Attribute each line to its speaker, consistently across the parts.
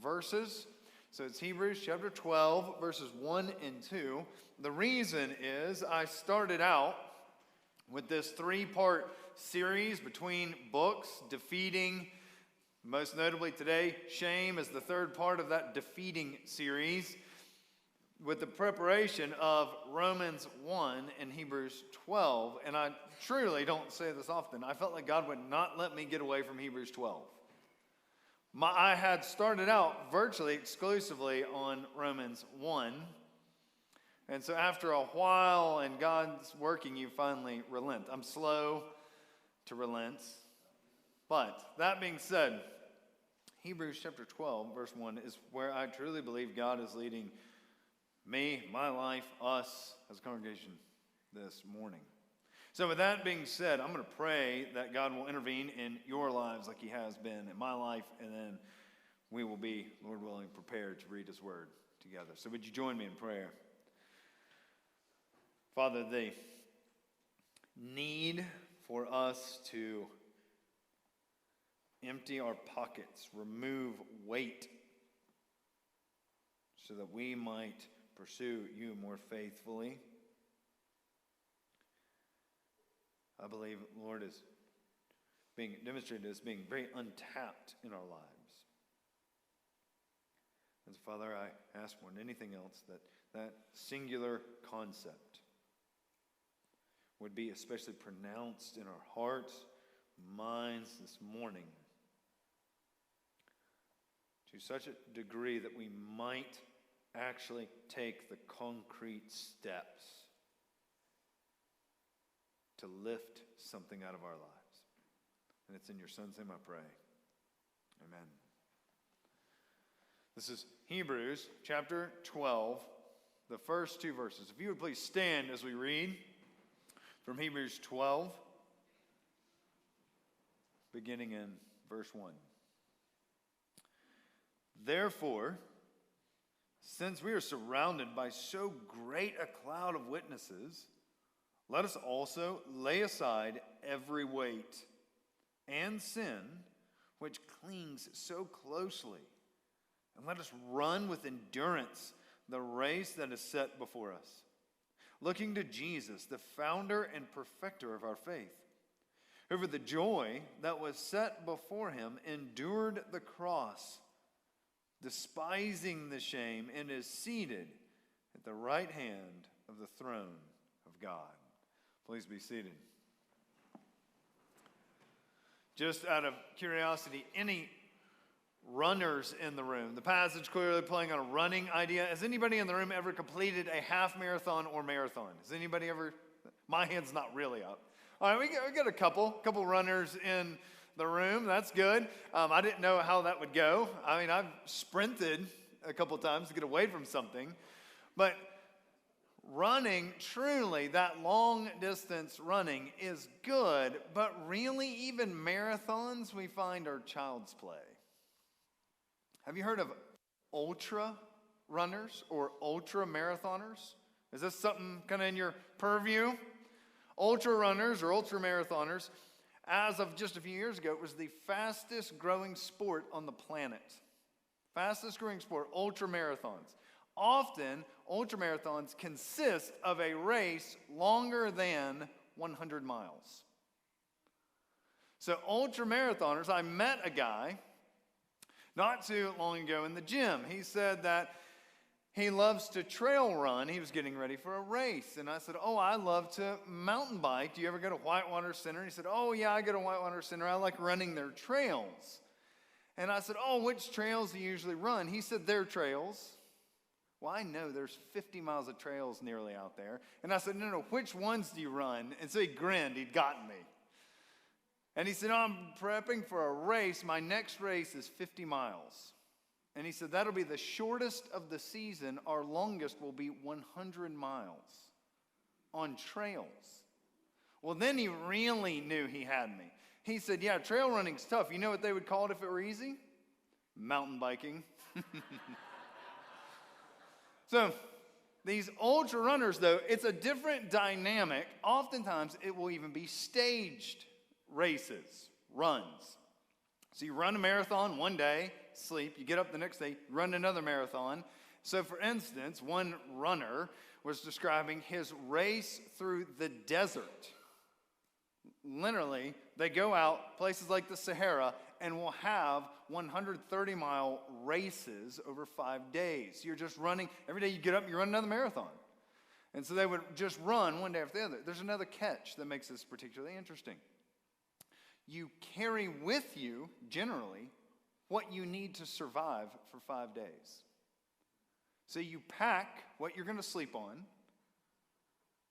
Speaker 1: verses. So it's Hebrews chapter 12, verses 1 and 2. The reason is I started out with this three-part series between books, defeating, most notably today, shame is the third part of that defeating series, with the preparation of Romans 1 and Hebrews 12. And I truly don't say this often. I felt like God would not let me get away from Hebrews 12. I had started out virtually exclusively on Romans 1. And so after a while and God's working, you finally relent. I'm slow to relent. But that being said, Hebrews chapter 12, verse 1 is where I truly believe God is leading me, my life, us as a congregation this morning. So with that being said, I'm going to pray that God will intervene in your lives like he has been in my life, and then we will be, Lord willing, prepared to read his word together. So would you join me in prayer? Father, the need for us to empty our pockets, remove weight, so that we might pursue you more faithfully. I believe, Lord, is being demonstrated as being very untapped in our lives. And so, Father, I ask more than anything else that singular concept would be especially pronounced in our hearts, minds this morning, to such a degree that we might actually take the concrete steps to lift something out of our lives. And it's in your Son's name I pray. Amen. This is Hebrews chapter 12, the first two verses. If you would please stand as we read from Hebrews 12, beginning in verse 1. Therefore, since we are surrounded by so great a cloud of witnesses, let us also lay aside every weight and sin which clings so closely, and let us run with endurance the race that is set before us, looking to Jesus, the founder and perfecter of our faith, who for the joy that was set before him endured the cross, despising the shame, and is seated at the right hand of the throne of God. Please be seated. Just out of curiosity, any runners in the room? The passage clearly playing on a running idea. Has anybody in the room ever completed a half marathon or marathon? Has anybody ever? My hand's not really up. All right, we got a couple runners in the room. That's good. I didn't know how that would go. I mean, I've sprinted a couple times to get away from something, but running, truly, that long distance running is good, but really even marathons we find are child's play. Have you heard of ultra runners or ultra marathoners? Is this something kind of in your purview? Ultra runners or ultra marathoners, as of just a few years ago, it was the fastest growing sport on the planet. Fastest growing sport, ultra marathons. Often, ultramarathons consist of a race longer than 100 miles. So ultramarathoners, I met a guy not too long ago in the gym. He said that he loves to trail run. He was getting ready for a race. And I said, oh, I love to mountain bike. Do you ever go to Whitewater Center? And he said, oh, yeah, I go to Whitewater Center. I like running their trails. And I said, oh, which trails do you usually run? He said, their trails. Well, I know there's 50 miles of trails nearly out there. And I said, no, which ones do you run? And so he grinned. He'd gotten me. And he said, I'm prepping for a race. My next race is 50 miles. And he said, that'll be the shortest of the season. Our longest will be 100 miles on trails. Well, then he really knew he had me. He said, yeah, trail running's tough. You know what they would call it if it were easy? Mountain biking. So these ultra runners, though, it's a different dynamic. Oftentimes, it will even be staged races, runs. So you run a marathon one day, sleep, you get up the next day, run another marathon. So for instance, one runner was describing his race through the desert. Literally, they go out places like the Sahara and will have 130-mile races over 5 days. You're just running. Every day you get up, you run another marathon. And so they would just run one day after the other. There's another catch that makes this particularly interesting. You carry with you, generally, what you need to survive for 5 days. So you pack what you're going to sleep on,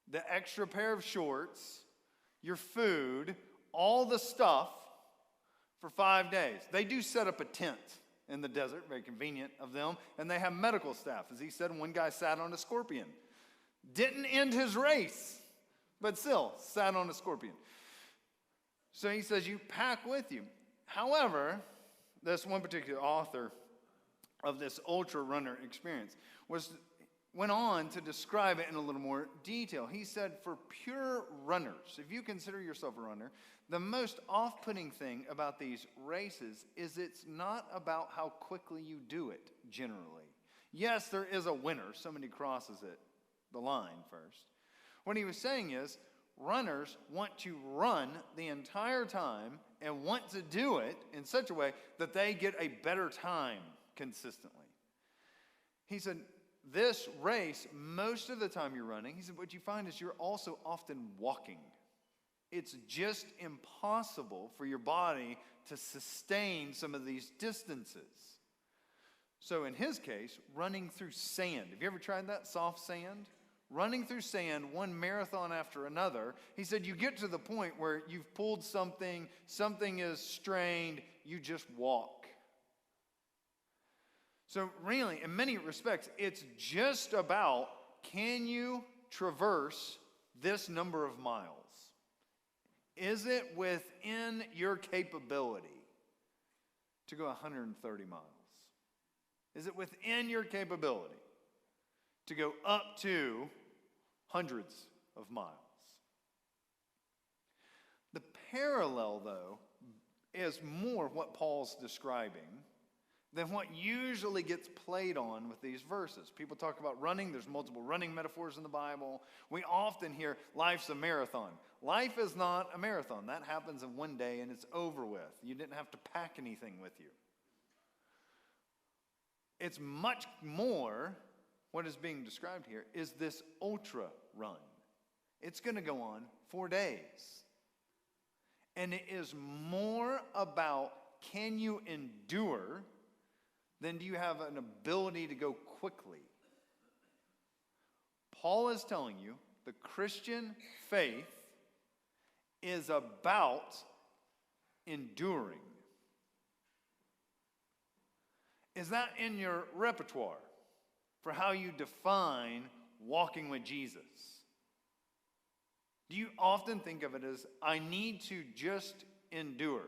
Speaker 1: the extra pair of shorts, your food, all the stuff for 5 days. They do set up a tent in the desert, very convenient of them, and they have medical staff. As he said, one guy sat on a scorpion. Didn't end his race, but still sat on a scorpion. So he says, you pack with you. However, this one particular author of this ultra runner experience went on to describe it in a little more detail. He said, for pure runners, if you consider yourself a runner, the most off-putting thing about these races is it's not about how quickly you do it, generally. Yes, there is a winner. Somebody crosses the line first. What he was saying is, runners want to run the entire time and want to do it in such a way that they get a better time consistently. He said, this race, most of the time you're running, he said, what you find is you're also often walking. It's just impossible for your body to sustain some of these distances. So in his case, running through sand. Have you ever tried that, soft sand? Running through sand, one marathon after another. He said you get to the point where you've pulled something is strained, you just walk. So really, in many respects, it's just about, can you traverse this number of miles? Is it within your capability to go 130 miles? Is it within your capability to go up to hundreds of miles? The parallel, though, is more what Paul's describing than what usually gets played on with these verses. People talk about running. There's multiple running metaphors in the Bible. We often hear life's a marathon. Life is not a marathon. That happens in one day and it's over with. You didn't have to pack anything with you. It's much more. What is being described here is this ultra run. It's going to go on 4 days. And it is more about, can you endure than do you have an ability to go quickly? Paul is telling you the Christian faith is about enduring. Is that in your repertoire for how you define walking with Jesus? Do you often think of it as, I need to just endure?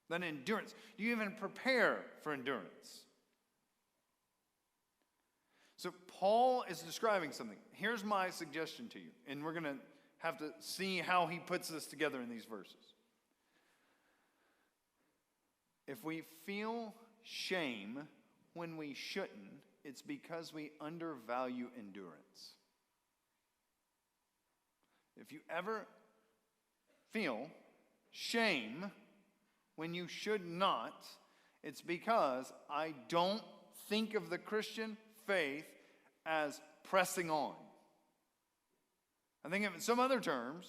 Speaker 1: Then endurance. Do you even prepare for endurance? So Paul is describing something. Here's my suggestion to you, and we're going to have to see how he puts this together in these verses. If we feel shame when we shouldn't, it's because we undervalue endurance. If you ever feel shame when you should not, it's because I don't think of the Christian faith as pressing on. I think of it in some other terms,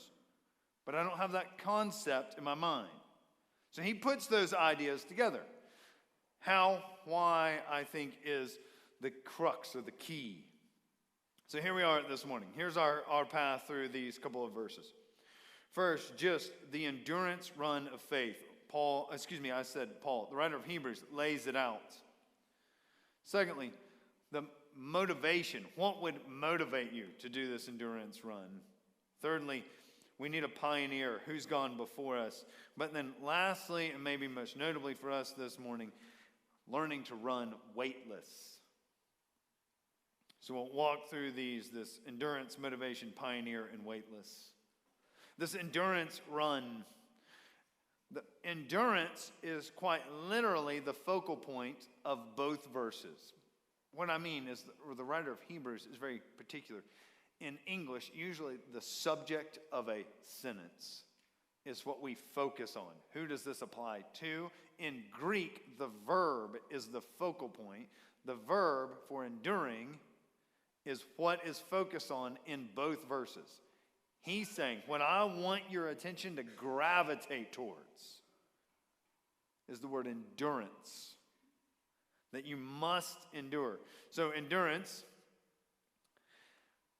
Speaker 1: but I don't have that concept in my mind. So he puts those ideas together. How, why, I think, is the crux or the key. So here we are this morning. Here's our path through these couple of verses. First, just the endurance run of faith. Paul, the writer of Hebrews lays it out. Secondly, the motivation. What would motivate you to do this endurance run? Thirdly, we need a pioneer who's gone before us. But then lastly, and maybe most notably for us this morning, learning to run weightless. So we'll walk through this endurance, motivation, pioneer, and weightless. This endurance run, The endurance is quite literally the focal point of both verses. What I mean is the writer of Hebrews is very particular. In English, usually the subject of a sentence is what we focus on. Who does this apply to? In Greek, the verb is the focal point. The verb for enduring is what is focused on in both verses. He's saying, what I want your attention to gravitate towards is the word endurance, that you must endure. So endurance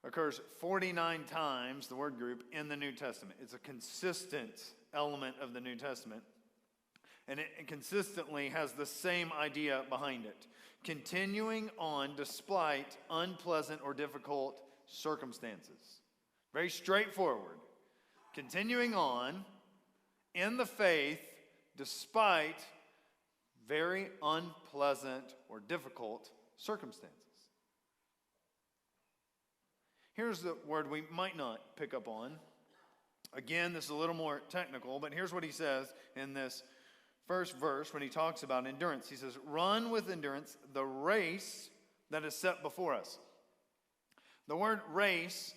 Speaker 1: occurs 49 times, the word group, in the New Testament. It's a consistent element of the New Testament. And it consistently has the same idea behind it. Continuing on despite unpleasant or difficult circumstances. Very straightforward. Continuing on in the faith despite very unpleasant or difficult circumstances. Here's the word we might not pick up on. Again, this is a little more technical, but here's what he says in this first verse when he talks about endurance. He says, run with endurance the race that is set before us. The word race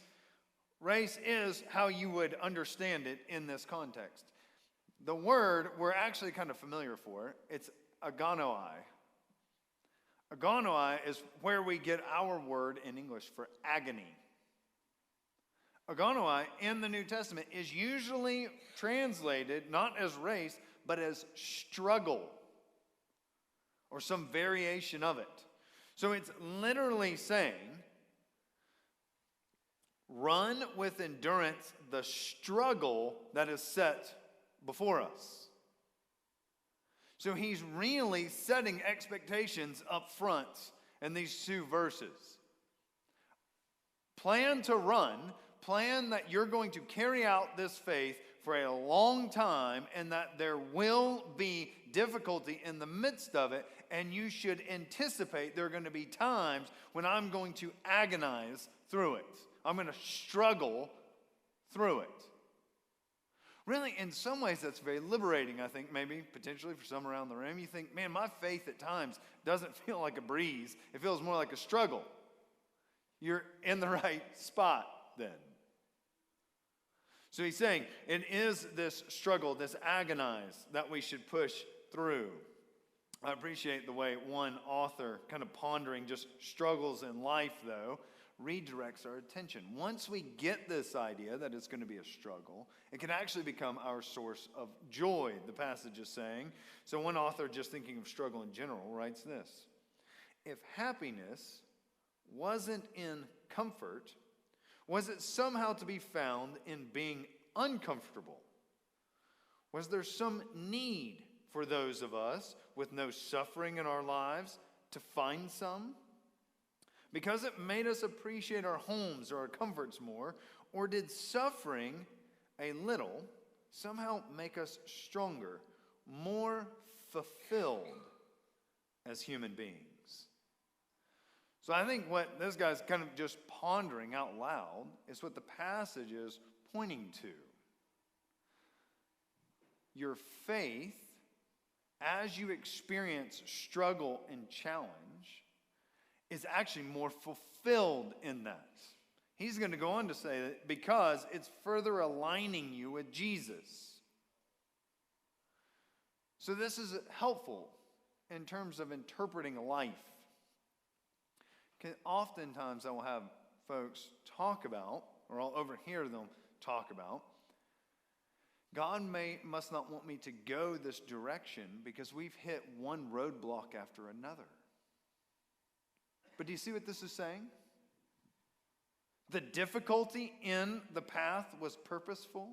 Speaker 1: is how you would understand it in this context. The word we're actually kind of familiar for, it's agonoi. Agonoi is where we get our word in English for agony. Agonoi in the New Testament is usually translated not as race, but as struggle or some variation of it. So it's literally saying, run with endurance the struggle that is set before us. So he's really setting expectations up front in these two verses. Plan to run. Plan that you're going to carry out this faith for a long time and that there will be difficulty in the midst of it, and you should anticipate there are going to be times when I'm going to agonize through it. I'm going to struggle through it. Really, in some ways, that's very liberating, I think, maybe, potentially for some around the room. You think, man, my faith at times doesn't feel like a breeze. It feels more like a struggle. You're in the right spot then. So he's saying it is this struggle, this agonize that we should push through. I appreciate the way one author, kind of pondering just struggles in life, though, redirects our attention. Once we get this idea that it's going to be a struggle, it can actually become our source of joy, the passage is saying. So one author, just thinking of struggle in general, writes this: if happiness wasn't in comfort, was it somehow to be found in being uncomfortable? Was there some need for those of us with no suffering in our lives to find some? Because it made us appreciate our homes or our comforts more? Or did suffering a little somehow make us stronger, more fulfilled as human beings? So I think what this guy's kind of just pondering out loud is what the passage is pointing to. Your faith, as you experience struggle and challenge, is actually more fulfilled in that. He's going to go on to say that because it's further aligning you with Jesus. So this is helpful in terms of interpreting life. Oftentimes I will have folks talk about, or I'll overhear them talk about, God must not want me to go this direction because we've hit one roadblock after another. But do you see what this is saying? The difficulty in the path was purposeful.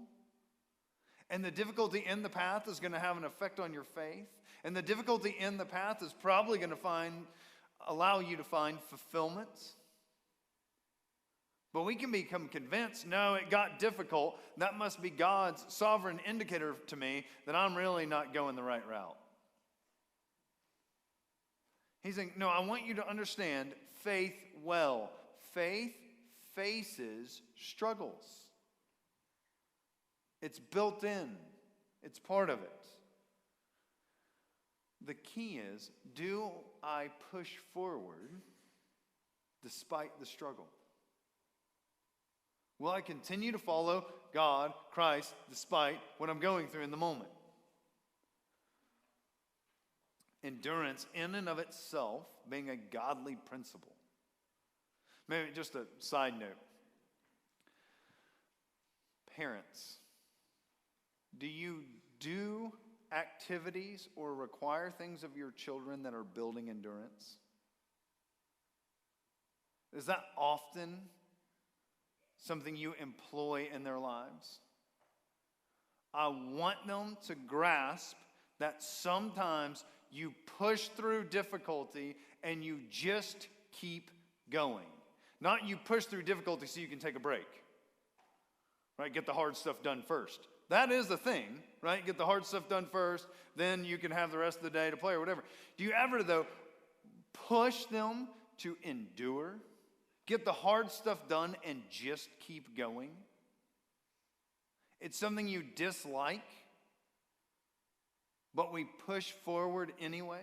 Speaker 1: And the difficulty in the path is going to have an effect on your faith. And the difficulty in the path is probably going to allow you to find fulfillment. But we can become convinced, no, it got difficult. That must be God's sovereign indicator to me that I'm really not going the right route. He's saying, no, I want you to understand faith well. Faith faces struggles. It's built in. It's part of it. The key is, do I push forward despite the struggle? Will I continue to follow God, Christ, despite what I'm going through in the moment? Endurance in and of itself being a godly principle. Maybe just a side note. Parents, do you do activities or require things of your children that are building endurance? Is that often something you employ in their lives? I want them to grasp that sometimes you push through difficulty and you just keep going. Not you push through difficulty so you can take a break. Right? Get the hard stuff done first. That is the thing, right? Get the hard stuff done first, then you can have the rest of the day to play or whatever. Do you ever, though, push them to endure? Get the hard stuff done and just keep going? It's something you dislike, but we push forward anyways.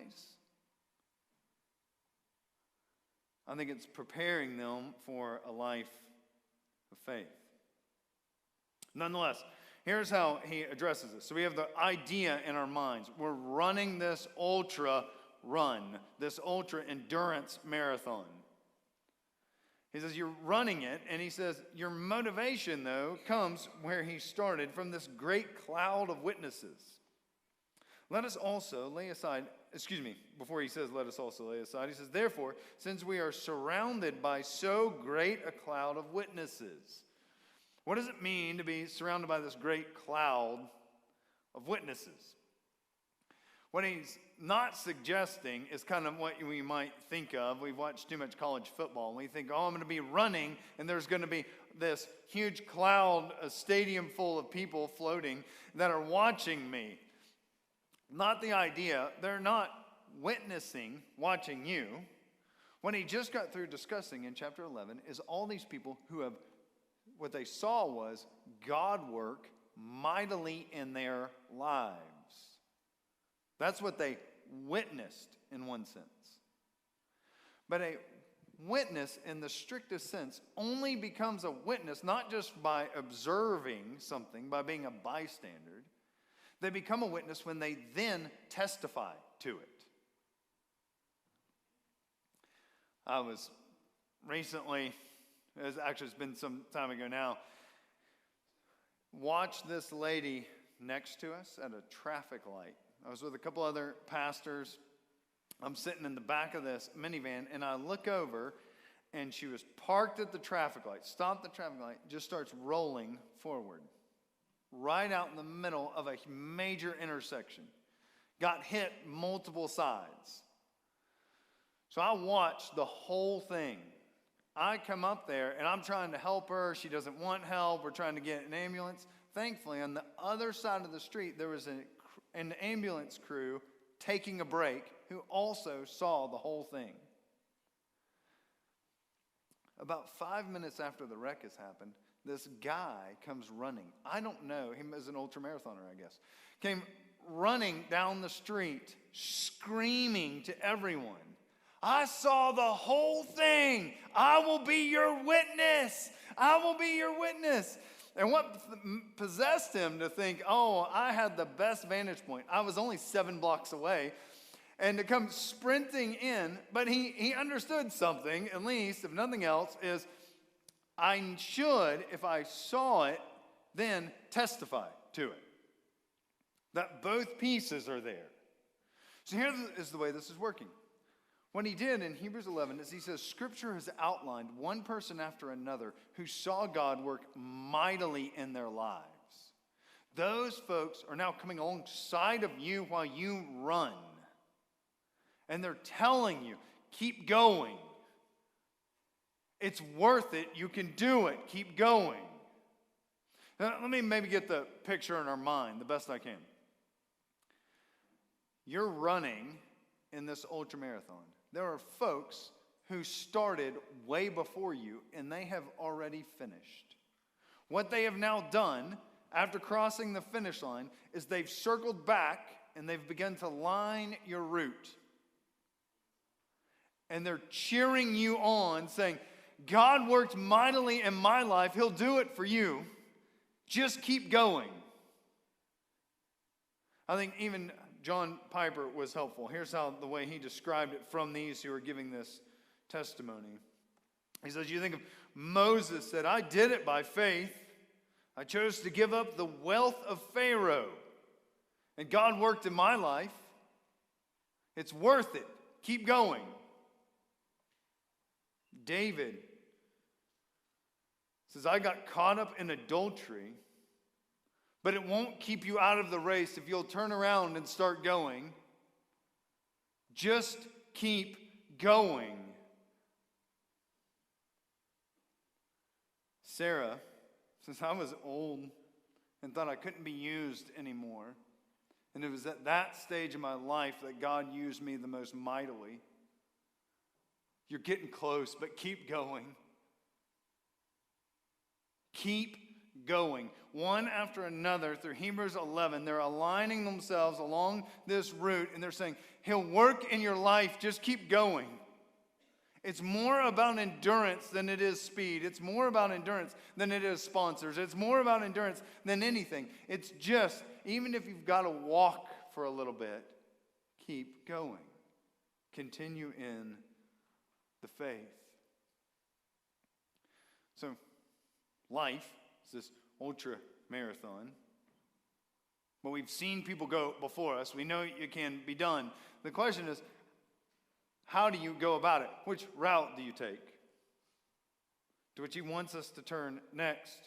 Speaker 1: I think it's preparing them for a life of faith. Nonetheless, here's how he addresses this. So we have the idea in our minds. We're running this ultra run, this ultra endurance marathon. He says, you're running it, and he says, your motivation, though, comes where he started, from this great cloud of witnesses. Let us also lay aside, before he says, let us also lay aside, he says, therefore, since we are surrounded by so great a cloud of witnesses. What does it mean to be surrounded by this great cloud of witnesses? What he's not suggesting is kind of what we might think of. We've watched too much college football, and we think, I'm going to be running, and there's going to be this huge cloud, a stadium full of people floating that are watching me. Not the idea. They're not witnessing, watching you. What he just got through discussing in chapter 11 is all these people who have, what they saw was God work mightily in their lives. That's what they witnessed in one sense. But a witness in the strictest sense only becomes a witness not just by observing something, by being a bystander. They become a witness when they then testify to it. I was recently, it's been some time ago now, watched this lady next to us at a traffic light. I was with a couple other pastors. I'm sitting in the back of this minivan, and I look over, and she was parked at the traffic light, stopped the traffic light, just starts rolling forward, right out in the middle of a major intersection. Got hit multiple sides. So I watched the whole thing. I come up there, and I'm trying to help her. She doesn't want help. We're trying to get an ambulance. Thankfully, on the other side of the street, there was an ambulance crew taking a break who also saw the whole thing. About 5 minutes after the wreck has happened, this guy comes running. I don't know. He was an ultramarathoner, I guess. Came running down the street, screaming to everyone, I saw the whole thing. I will be your witness. I will be your witness. And what possessed him to think, I had the best vantage point. I was only 7 blocks away. And to come sprinting in, but he understood something, at least, if nothing else, is I should, if I saw it, then testify to it. That both pieces are there. So here is the way this is working. What he did in Hebrews 11 is he says, Scripture has outlined one person after another who saw God work mightily in their lives. Those folks are now coming alongside of you while you run. And they're telling you, keep going. It's worth it. You can do it. Keep going. Now, let me maybe get the picture in our mind the best I can. You're running in this ultramarathon. There are folks who started way before you, and they have already finished. What they have now done, after crossing the finish line is they've circled back and they've begun to line your route. And they're cheering you on, saying, God worked mightily in my life. He'll do it for you. Just keep going. I think even John Piper was helpful. Here's how the way he described it from these who are giving this testimony. He says, you think of Moses said, I did it by faith. I chose to give up the wealth of Pharaoh. And God worked in my life. It's worth it. Keep going. David says, I got caught up in adultery, but it won't keep you out of the race if you'll turn around and start going. Just keep going. Sarah says, I was old and thought I couldn't be used anymore. And it was at that stage of my life that God used me the most mightily. You're getting close, but keep going. Keep going. One after another, through Hebrews 11, they're aligning themselves along this route, and they're saying, He'll work in your life, just keep going. It's more about endurance than it is speed. It's more about endurance than it is sponsors. It's more about endurance than anything. It's just, even if you've got to walk for a little bit, keep going. Continue in the faith. So, life is this ultra marathon. But we've seen people go before us. We know it can be done. The question is, how do you go about it? Which route do you take? To which he wants us to turn next.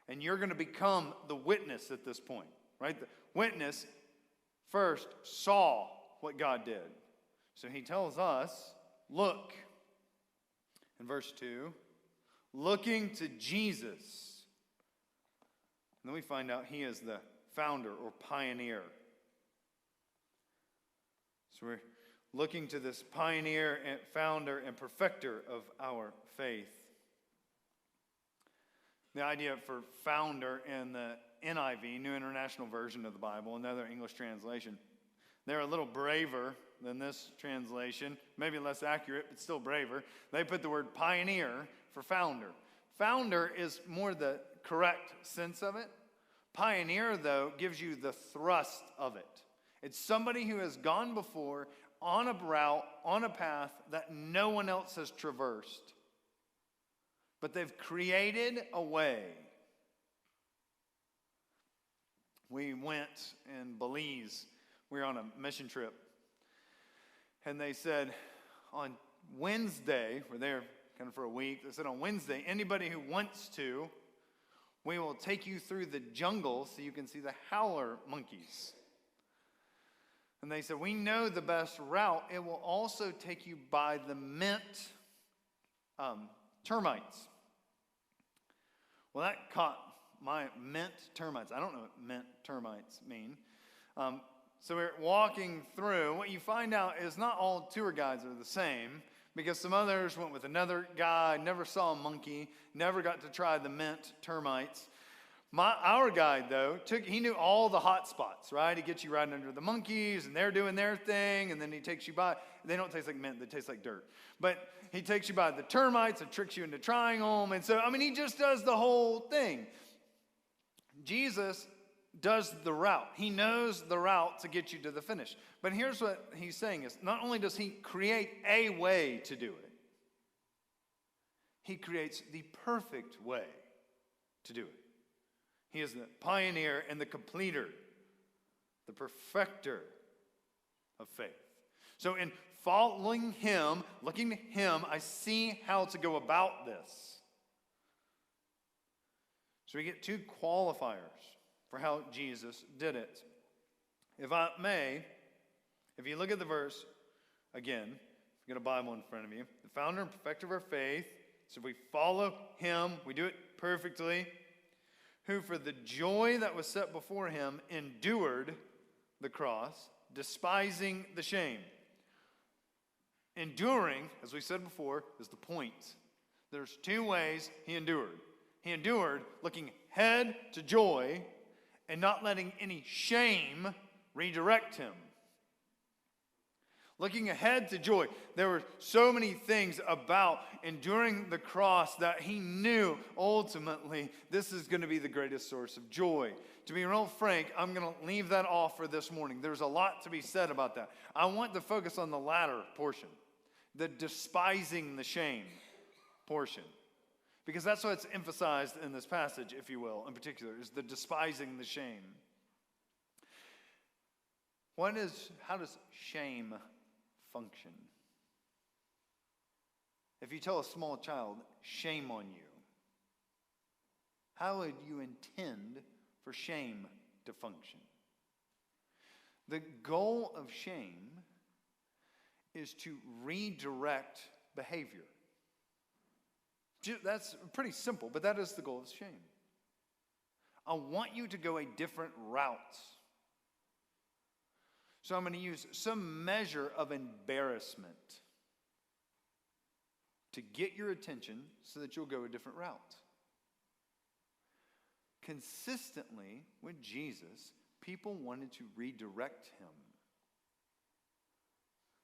Speaker 1: And you're going to become the witness at this point, right? The witness first saw what God did. So he tells us, look. In verse 2, looking to Jesus. And then we find out he is the founder or pioneer. So we're looking to this pioneer and founder and perfecter of our faith. The idea for founder in the NIV, New International Version of the Bible, another English translation, they're a little braver than this translation, maybe less accurate, but still braver. They put the word pioneer for founder. Founder is more the correct sense of it. Pioneer, though, gives you the thrust of it. It's somebody who has gone before on a route, on a path that no one else has traversed. But they've created a way. We went in Belize. We were on a mission trip. And they said, on Wednesday, we're there kind of for a week. They said, on Wednesday, anybody who wants to, we will take you through the jungle so you can see the howler monkeys. And they said, we know the best route. It will also take you by the mint termites. Well, that caught my mint termites. I don't know what mint termites mean. So we're walking through. What you find out is not all tour guides are the same, because some others went with another guy, never saw a monkey, never got to try the mint termites. Our guide, though, he knew all the hot spots, right? He gets you right under the monkeys, and they're doing their thing, and then he takes you by. They don't taste like mint, they taste like dirt. But he takes you by the termites and tricks you into trying them. And so, he just does the whole thing. Jesus does the route. He knows the route to get you to the finish. But here's what he's saying is, not only does he create a way to do it, he creates the perfect way to do it. He is the pioneer and the completer, the perfecter of faith. So in following him, looking to him, I see how to go about this. So we get two qualifiers for how Jesus did it. If I may, if you look at the verse again, if you got a Bible in front of you, the founder and perfecter of our faith, so if we follow him, we do it perfectly, who for the joy that was set before him endured the cross, despising the shame. Enduring, as we said before, is the point. There's two ways he endured. He endured looking ahead to joy, and not letting any shame redirect him. Looking ahead to joy, there were so many things about enduring the cross that he knew ultimately this is going to be the greatest source of joy. To be real frank, I'm going to leave that off for this morning. There's a lot to be said about that. I want to focus on the latter portion, the despising the shame portion, because that's what's emphasized in this passage, if you will, in particular, is the despising the shame. How does shame function? If you tell a small child, shame on you, how would you intend for shame to function? The goal of shame is to redirect behavior. That's pretty simple, but that is the goal of shame. I want you to go a different route. So I'm going to use some measure of embarrassment to get your attention so that you'll go a different route. Consistently with Jesus, people wanted to redirect him.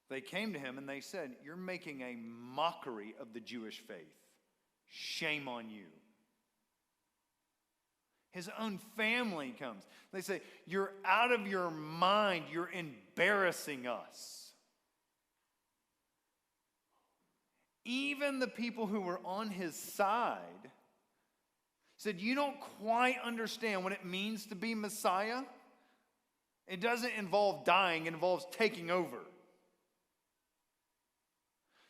Speaker 1: They came to him and they said, "You're making a mockery of the Jewish faith. Shame on you." His own family comes. They say, "You're out of your mind. You're embarrassing us." Even the people who were on his side said, "You don't quite understand what it means to be Messiah. It doesn't involve dying. It involves taking over."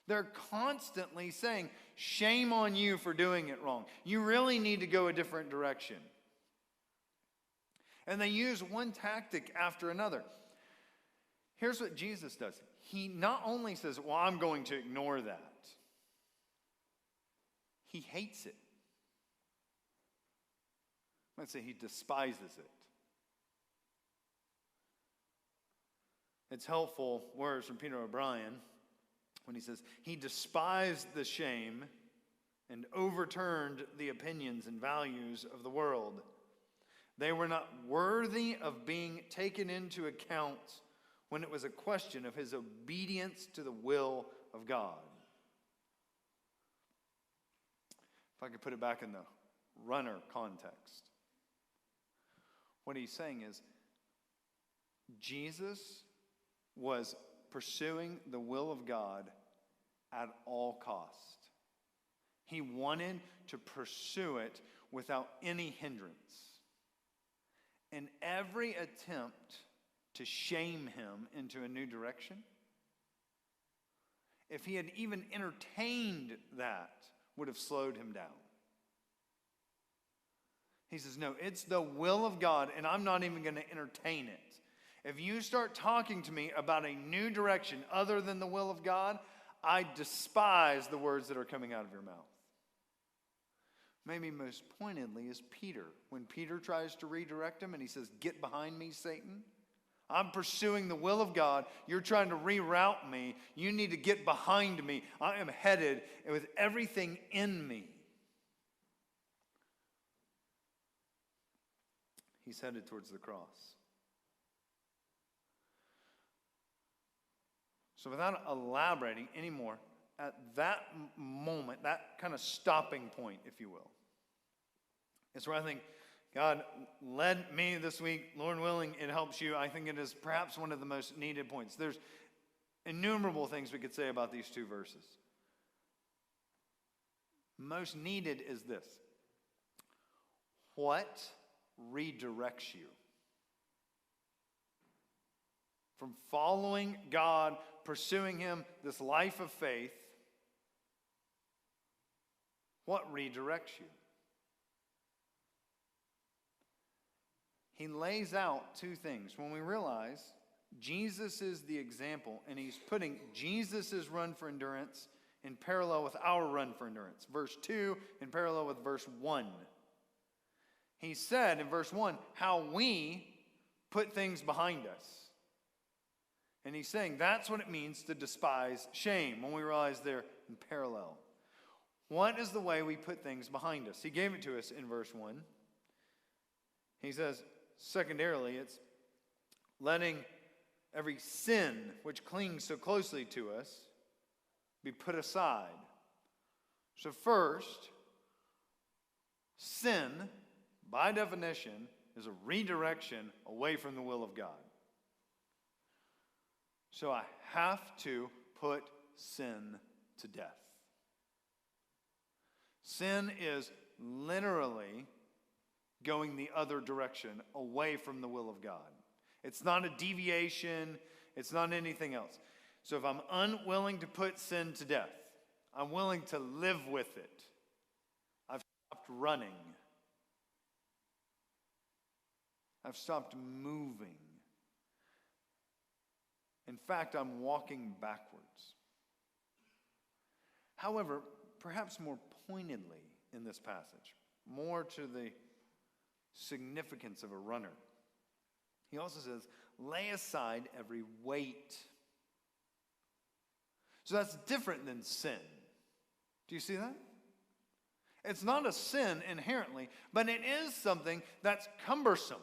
Speaker 1: They're constantly saying, "Shame on you for doing it wrong. You really need to go a different direction." And they use one tactic after another. Here's what Jesus does. He not only says, "Well, I'm going to ignore that." He hates it. Let's say he despises it. It's helpful words from Peter O'Brien when he says, "He despised the shame and overturned the opinions and values of the world. They were not worthy of being taken into account when it was a question of his obedience to the will of God." If I could put it back in the runner context, what he's saying is Jesus was pursuing the will of God at all cost. He wanted to pursue it without any hindrance. And every attempt to shame him into a new direction, if he had even entertained that, would have slowed him down. He says, "No, it's the will of God, and I'm not even going to entertain it. If you start talking to me about a new direction other than the will of God, I despise the words that are coming out of your mouth." Maybe most pointedly is Peter. When Peter tries to redirect him and he says, "Get behind me, Satan. I'm pursuing the will of God. You're trying to reroute me. You need to get behind me. I am headed with everything in me." He's headed towards the cross. So without elaborating anymore, at that moment, that kind of stopping point, if you will, it's where I think God led me this week. Lord willing, it helps you. I think it is perhaps one of the most needed points. There's innumerable things we could say about these two verses. Most needed is this: what redirects you from following God, pursuing him, this life of faith? What redirects you? He lays out two things. When we realize Jesus is the example, and he's putting Jesus' run for endurance in parallel with our run for endurance. Verse 2 in parallel with verse 1. He said in verse 1 how we put things behind us. And he's saying that's what it means to despise shame, when we realize they're in parallel. What is the way we put things behind us? He gave it to us in verse 1. He says, secondarily, it's letting every sin which clings so closely to us be put aside. So first, sin, by definition, is a redirection away from the will of God. So I have to put sin to death. Sin is literally going the other direction, away from the will of God. It's not a deviation. It's not anything else. So if I'm unwilling to put sin to death, I'm willing to live with it. I've stopped running. I've stopped moving. In fact, I'm walking backwards. However, perhaps more pointedly in this passage, more to the significance of a runner, he also says, lay aside every weight. So that's different than sin. Do you see that? It's not a sin inherently, but it is something that's cumbersome.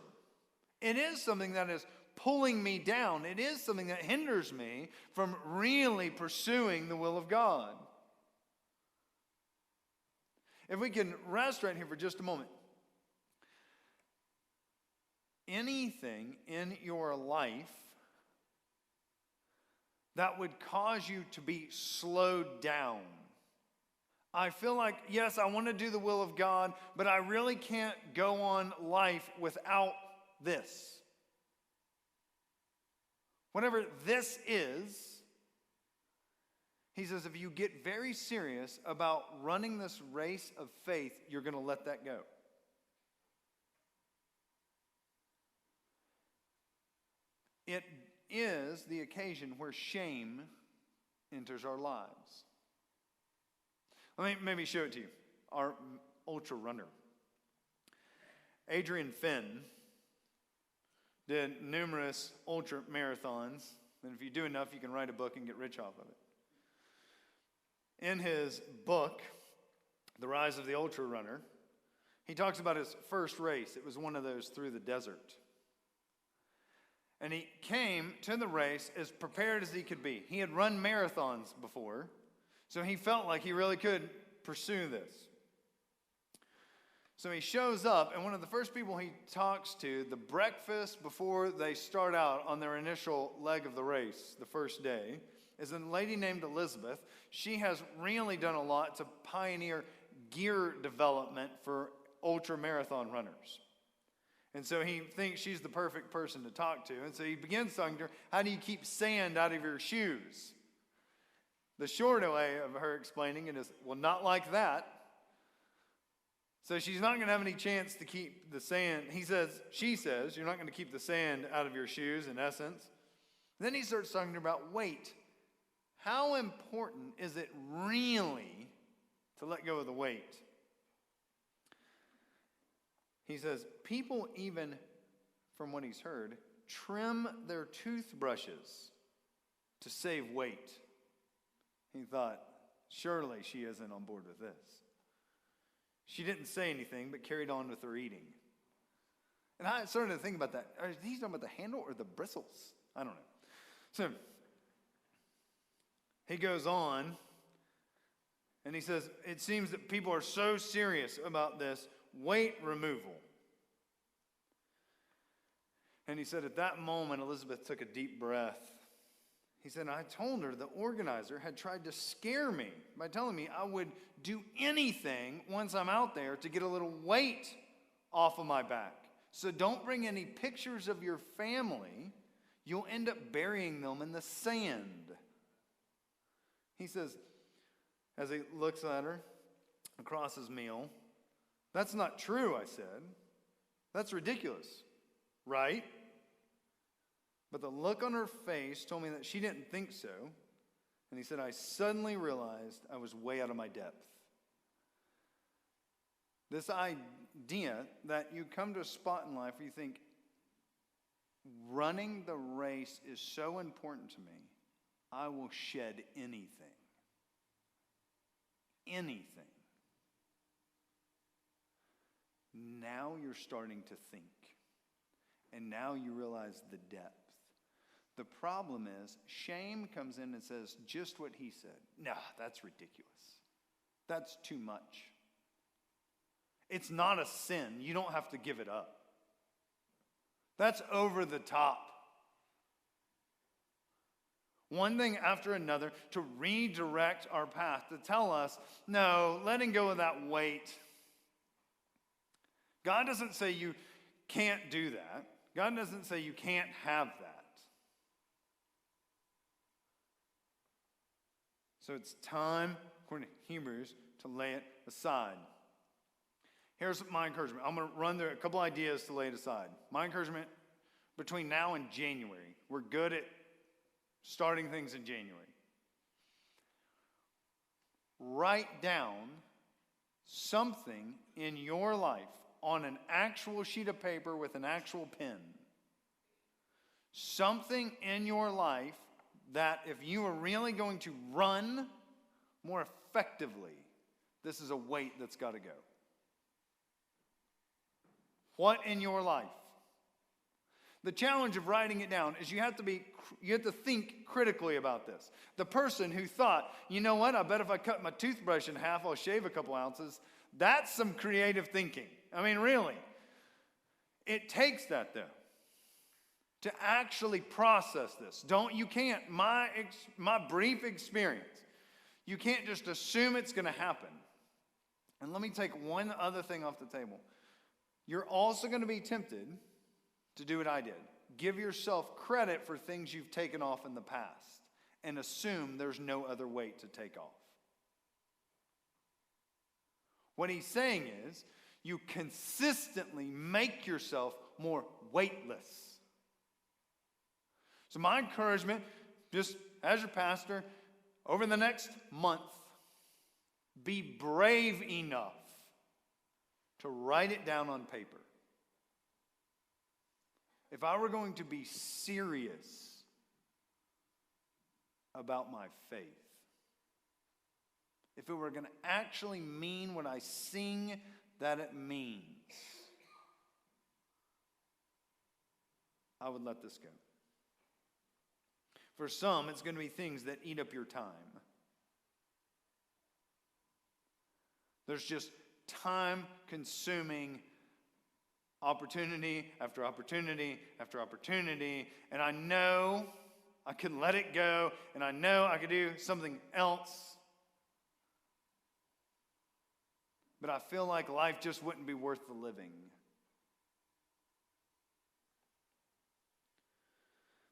Speaker 1: It is something that is pulling me down. It is something that hinders me from really pursuing the will of God. If we can rest right here for just a moment. Anything in your life that would cause you to be slowed down. I feel like, yes, I want to do the will of God, but I really can't go on life without this. Whatever this is, he says, if you get very serious about running this race of faith, you're going to let that go. It is the occasion where shame enters our lives. Let me maybe show it to you. Our ultra runner, Adrian Finn, did numerous ultra marathons. And if you do enough, you can write a book and get rich off of it. In his book, The Rise of the Ultra Runner, he talks about his first race. It was one of those through the desert. And he came to the race as prepared as he could be. He had run marathons before, so he felt like he really could pursue this. So he shows up, and one of the first people he talks to, the breakfast before they start out on their initial leg of the race, the first day, is a lady named Elizabeth. She has really done a lot to pioneer gear development for ultra marathon runners. And so he thinks she's the perfect person to talk to. And so he begins talking to her, how do you keep sand out of your shoes? The short way of her explaining it is, well, not like that. So she's not going to have any chance to keep the sand. She says, you're not going to keep the sand out of your shoes, in essence. Then he starts talking about weight. How important is it really to let go of the weight? He says, people even, from what he's heard, trim their toothbrushes to save weight. He thought, surely she isn't on board with this. She didn't say anything, but carried on with her eating. And I started to think about that. Are he talking about the handle or the bristles? I don't know. So he goes on, and he says, it seems that people are so serious about this weight removal. And he said, at that moment, Elizabeth took a deep breath. He said, I told her the organizer had tried to scare me by telling me I would do anything once I'm out there to get a little weight off of my back. So don't bring any pictures of your family. You'll end up burying them in the sand. He says, as he looks at her across his meal, that's not true, I said. That's ridiculous, right? But the look on her face told me that she didn't think so. And he said, I suddenly realized I was way out of my depth. This idea that you come to a spot in life where you think, running the race is so important to me, I will shed anything. Anything. Now you're starting to think.
Speaker 2: And now you realize the depth. The problem is, shame comes in and says just what he said. Nah, that's ridiculous. That's too much. It's not a sin. You don't have to give it up. That's over the top. One thing after another to redirect our path, to tell us, no, letting go of that weight. God doesn't say you can't do that. God doesn't say you can't have that. So it's time, according to Hebrews, to lay it aside. Here's my encouragement. I'm going to run through a couple ideas to lay it aside. My encouragement between now and January. We're good at starting things in January. Write down something in your life on an actual sheet of paper with an actual pen. Something in your life that if you are really going to run more effectively, this is a weight that's got to go. What in your life? The challenge of writing it down is you have to think critically about this. The person who thought, you know what, I bet if I cut my toothbrush in half, I'll shave a couple ounces. That's some creative thinking. I mean, really. It takes that, though, to actually process this. You can't, my brief experience, you can't just assume it's going to happen. And let me take one other thing off the table. You're also going to be tempted to do what I did. Give yourself credit for things you've taken off in the past and assume there's no other weight to take off. What he's saying is, you consistently make yourself more weightless. So my encouragement, just as your pastor, over the next month, be brave enough to write it down on paper. If I were going to be serious about my faith, if it were going to actually mean what I sing that it means, I would let this go. For some, it's going to be things that eat up your time. There's just time-consuming opportunity after opportunity after opportunity, and I know I can let it go, and I know I could do something else, but I feel like life just wouldn't be worth the living.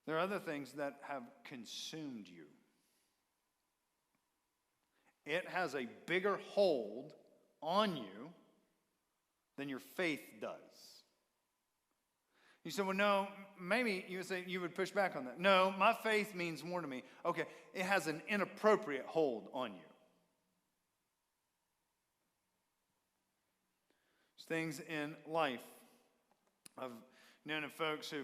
Speaker 2: There are other things that have consumed you. It has a bigger hold on you than your faith does. You say, well, no, maybe you would say you would push back on that. No, my faith means more to me. Okay, it has an inappropriate hold on you. There's things in life. I've known of folks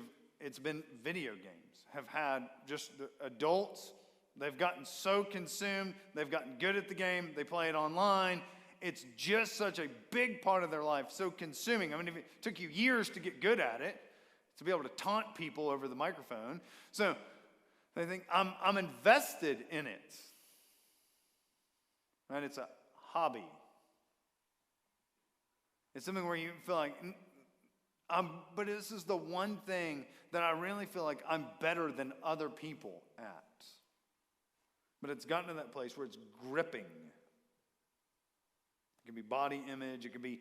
Speaker 2: it's been video games, have had just the adults. They've gotten so consumed. They've gotten good at the game. They play it online. It's just such a big part of their life, so consuming. I mean, if it took you years to get good at it, to be able to taunt people over the microphone. So they think, I'm invested in it. Right? It's a hobby. It's something where you feel like, but this is the one thing that I really feel like I'm better than other people at. But it's gotten to that place where it's gripping. It can be body image. It can be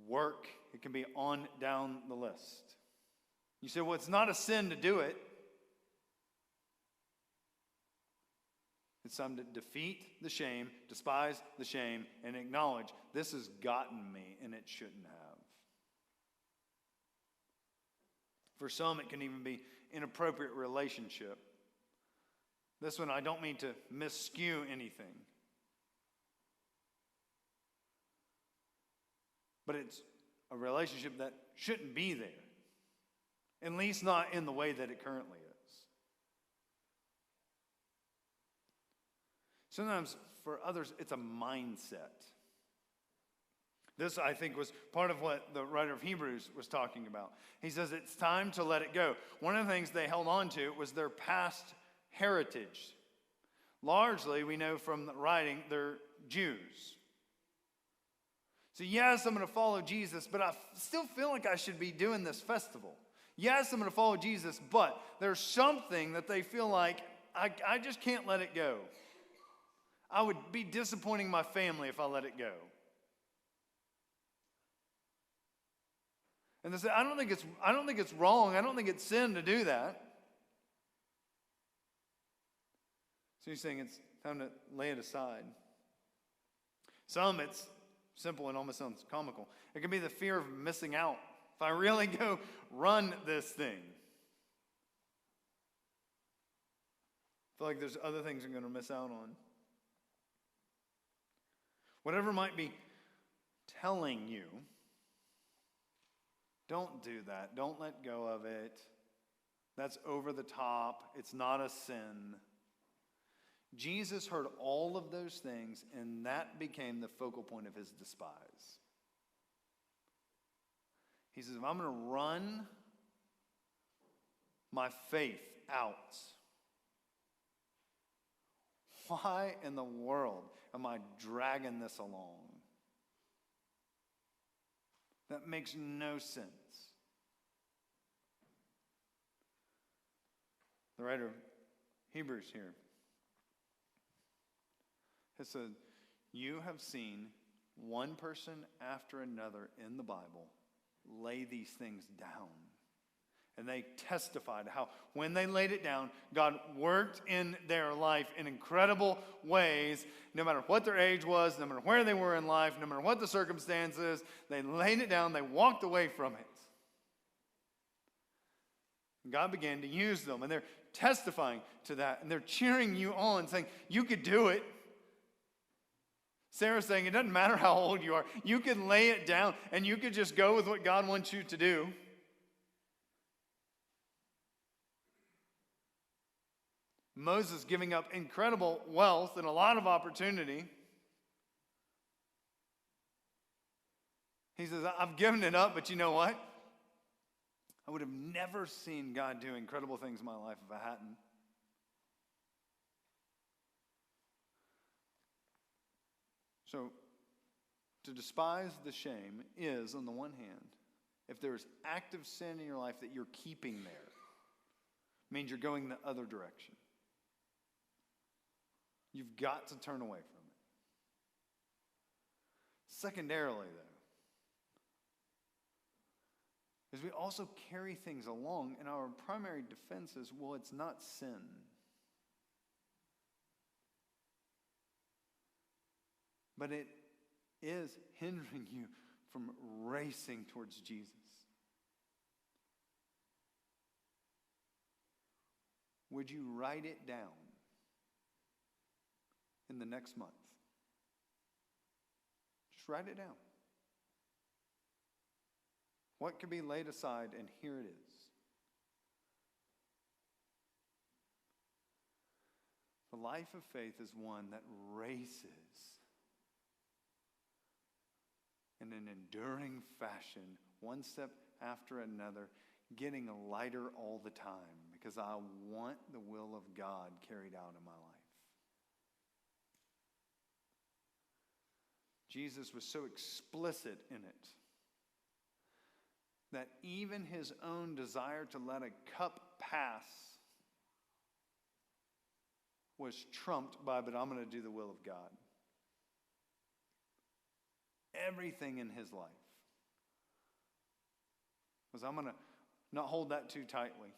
Speaker 2: work. It can be on down the list. You say, well, it's not a sin to do it. It's time to defeat the shame, despise the shame, and acknowledge this has gotten me and it shouldn't have. For some, it can even be inappropriate relationship. This one, I don't mean to misskew anything. But it's a relationship that shouldn't be there. At least not in the way that it currently is. Sometimes for others, it's a mindset. This, I think, was part of what the writer of Hebrews was talking about. He says it's time to let it go. One of the things they held on to was their past heritage. Largely, we know from the writing, they're Jews. So yes, I'm going to follow Jesus, but I still feel like I should be doing this festival. Yes, I'm going to follow Jesus, but there's something that they feel like I just can't let it go. I would be disappointing my family if I let it go. And they say, I don't think it's wrong. I don't think it's sin to do that. So he's saying it's time to lay it aside. Some, it's simple and almost sounds comical. It can be the fear of missing out. If I really go run this thing, I feel like there's other things I'm going to miss out on. Whatever might be telling you, don't do that. Don't let go of it. That's over the top. It's not a sin. Jesus heard all of those things, and that became the focal point of his despise. He says, if I'm going to run my faith out, why in the world am I dragging this along? That makes no sense. The writer of Hebrews here has said, you have seen one person after another in the Bible lay these things down. And they testified how when they laid it down, God worked in their life in incredible ways. No matter what their age was, no matter where they were in life, no matter what the circumstances, they laid it down, they walked away from it. And God began to use them, and they're testifying to that, and they're cheering you on, saying, you could do it. Sarah's saying, it doesn't matter how old you are. You can lay it down, and you could just go with what God wants you to do. Moses giving up incredible wealth and a lot of opportunity. He says, I've given it up, but you know what? I would have never seen God do incredible things in my life if I hadn't. So, to despise the shame is, on the one hand, if there's active sin in your life that you're keeping there, means you're going the other direction. You've got to turn away from it. Secondarily, though, is we also carry things along, and our primary defense is, well, it's not sin. But it is hindering you from racing towards Jesus. Would you write it down in the next month? Just write it down. What could be laid aside, and here it is. The life of faith is one that races in an enduring fashion, one step after another, getting lighter all the time, because I want the will of God carried out in my life. Jesus was so explicit in it that even his own desire to let a cup pass was trumped by, but I'm going to do the will of God. Everything in his life was, I'm going to not hold that too tightly.